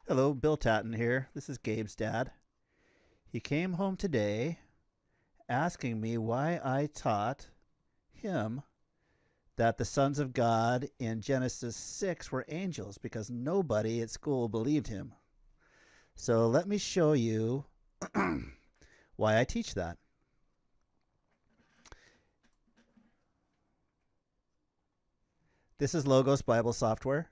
Hello, Bill Tatton here. This is Gabe's dad. He came home today asking me why I taught him that the sons of God in Genesis 6 were angels because nobody at school believed him. So let me show you why I teach that. This is Logos Bible software.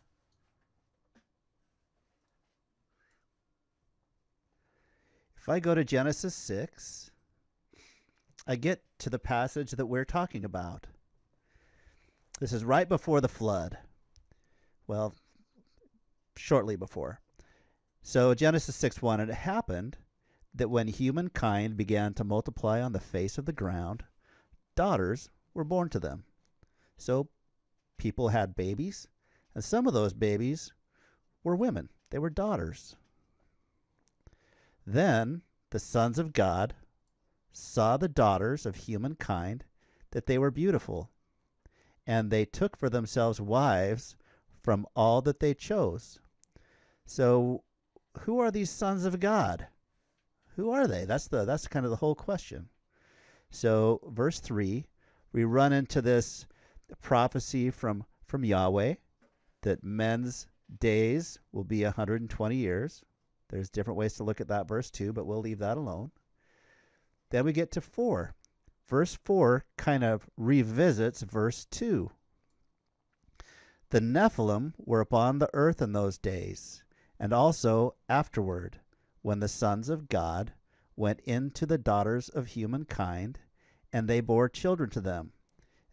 If I go to Genesis 6, I get to the passage that we're talking about. This is right before the flood. Well, shortly before. So Genesis 6:1, it happened that when humankind began to multiply on the face of the ground, daughters were born to them. So people had babies, and some of those babies were women. They were daughters. Then the sons of God saw the daughters of humankind, that they were beautiful, and they took for themselves wives from all that they chose. So who are these sons of God? Who are they? That's kind of the whole question. So verse 3, we run into this prophecy from Yahweh that men's days will be 120 years. There's different ways to look at that verse too, but we'll leave that alone. Then we get to 4. Verse 4 kind of revisits verse 2. The Nephilim were upon the earth in those days, and also afterward, when the sons of God went into the daughters of humankind, and they bore children to them.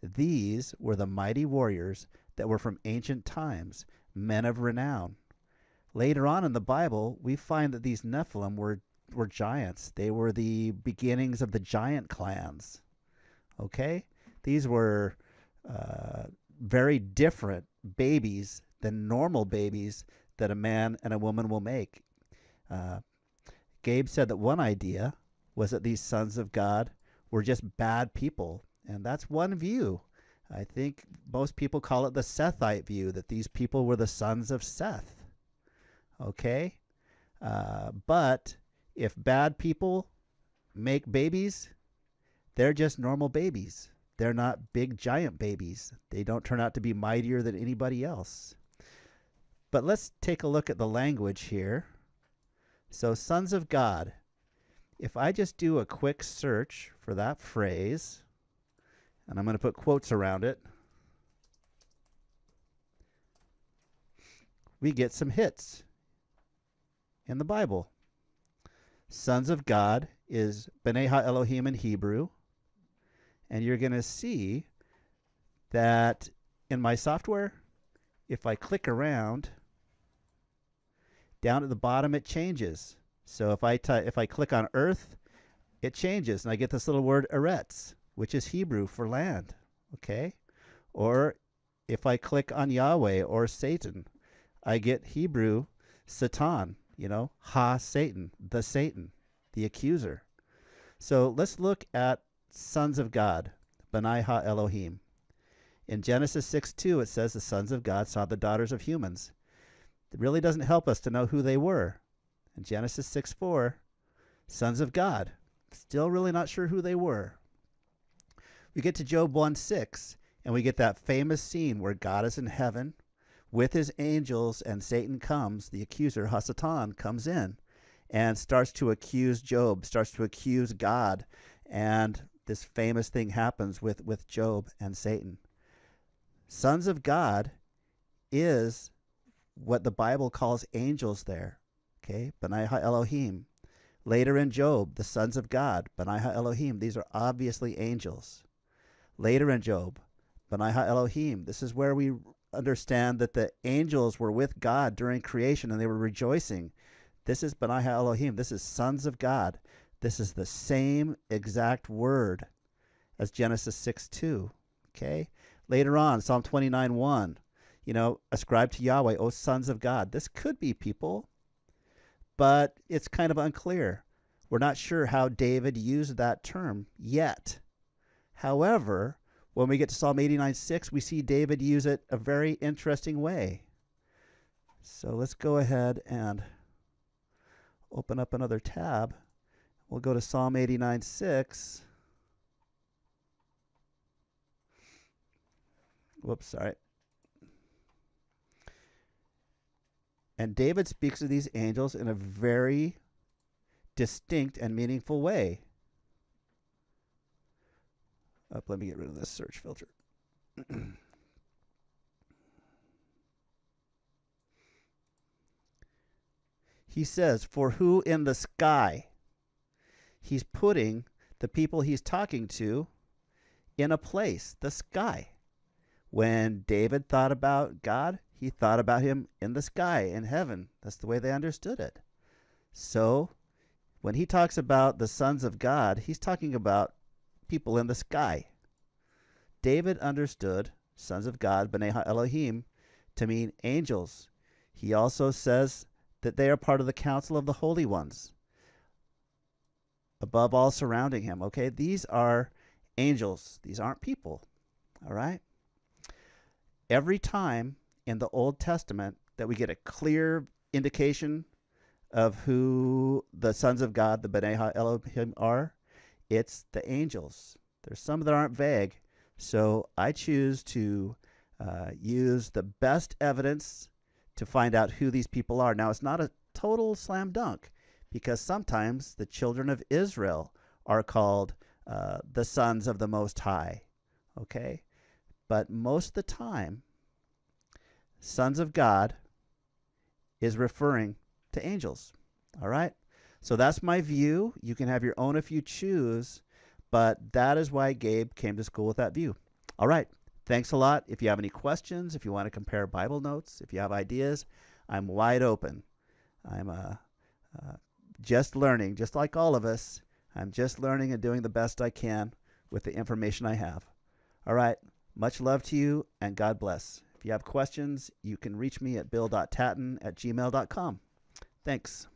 These were the mighty warriors that were from ancient times, men of renown. Later on in the Bible, we find that these Nephilim were giants. They were the beginnings of the giant clans. Okay? These were very different babies than normal babies that a man and a woman will make. Gabe said that one idea was that these sons of God were just bad people, and that's one view. I think most people call it the Sethite view, that these people were the sons of Seth. Okay? But if bad people make babies, they're just normal babies. They're not big giant babies. They don't turn out to be mightier than anybody else. But let's take a look at the language here. So sons of God. If I just do a quick search for that phrase, and I'm going to put quotes around it, we get some hits in the Bible. Sons of God is B'nai Ha-Elohim in Hebrew. And you're going to see that in my software, if I click around, down at the bottom it changes. So if I click on earth, it changes, and I get this little word eretz, which is Hebrew for land. Okay? Or if I click on Yahweh or Satan, I get Hebrew Satan, Satan, the accuser. So let's look at sons of God, B'nai Ha-Elohim. In Genesis 6:2, it says the sons of God saw the daughters of humans. It really doesn't help us to know who they were. In Genesis 6:4, sons of God, still really not sure who they were. We get to Job 1:6, and we get that famous scene where God is in heaven with his angels, and Satan comes, the accuser, Hasatan, comes in and starts to accuse Job, starts to accuse God, and this famous thing happens with Job and Satan. Sons of God is what the Bible calls angels there. Okay? B'nai Ha-Elohim. Later in Job, the sons of God, B'nai Ha-Elohim. These are obviously angels. Later in Job, B'nai Ha-Elohim. This is where we understand that the angels were with God during creation and they were rejoicing. This is B'nai Ha-Elohim. This is sons of God. This is the same exact word as Genesis 6:2. Okay? Later on, Psalm 29:1, ascribe to Yahweh, O sons of God. This could be people, but it's kind of unclear. We're not sure how David used that term yet. However, when we get to Psalm 89:6, we see David use it a very interesting way. So let's go ahead and open up another tab. We'll go to Psalm 89:6. Whoops, sorry. And David speaks of these angels in a very distinct and meaningful way. Let me get rid of this search filter. He says, for who in the sky? He's putting the people he's talking to in a place, the sky. When David thought about God, he thought about him in the sky, in heaven. That's the way they understood it. So when he talks about the sons of God, he's talking about people in the sky. David understood sons of God, B'nai HaElohim, to mean angels. He also says that they are part of the council of the holy ones, above all surrounding him. Okay, these are angels. These aren't people. All right? Every time in the Old Testament that we get a clear indication of who the sons of God, the B'nai HaElohim, are, it's the angels. There's some that aren't vague. So I choose to use the best evidence to find out who these people are. Now, it's not a total slam dunk, because sometimes the children of Israel are called the sons of the Most High. Okay? But most of the time, sons of God is referring to angels. All right? So that's my view. You can have your own if you choose, but that is why Gabe came to school with that view. All right. Thanks a lot. If you have any questions, if you want to compare Bible notes, if you have ideas, I'm wide open. I'm just learning, just like all of us. I'm just learning and doing the best I can with the information I have. All right. Much love to you, and God bless. If you have questions, you can reach me at bill.tatton@gmail.com. Thanks.